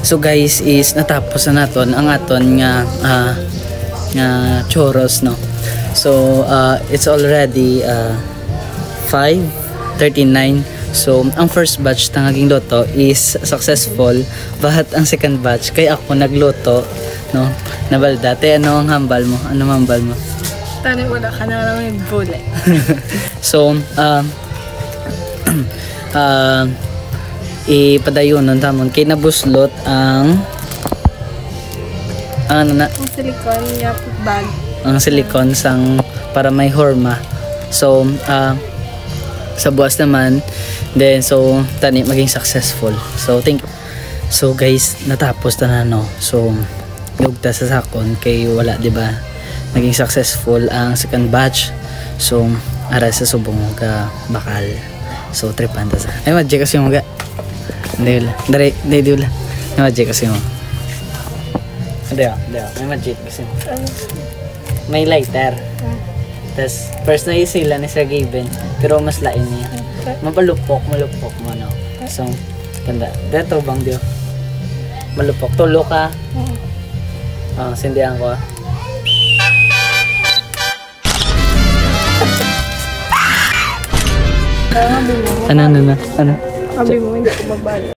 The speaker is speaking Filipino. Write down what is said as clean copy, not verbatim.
So guys, is natapos na naton ang aton nga churros, no. So it's already 5:39. So ang first batch na naging loto is successful, but ang second batch kay ako nagluto, no, nabalda. Te, ano ang hambal mo? Ano hambal mo? Tani wala ka na lang yung bullet. So ipadayon nun tamon kay nabuslot ang ano na, Ang silicone yapit bag. ang silicone sang para may horma. So sa buwas naman, then so tani maging successful. So thank you. So guys, natapos na no. So lugta sa sakon kay wala, di ba? Naging successful ang second batch. So ara sa subong ka bakal. So tripan ta sa. Ay madje kasi mo ga. Hindi wala. Ay madje kasi mo. Hindi. May madje kasi mo. May lighter. Tas first na isila ni Sir Gaben, pero mas lain niya. Malupok mo no. So ganda. Dato bang dio. Malupok tulo ka. Sindihan ko. Ano? Sabi mo hindi ko mabalik.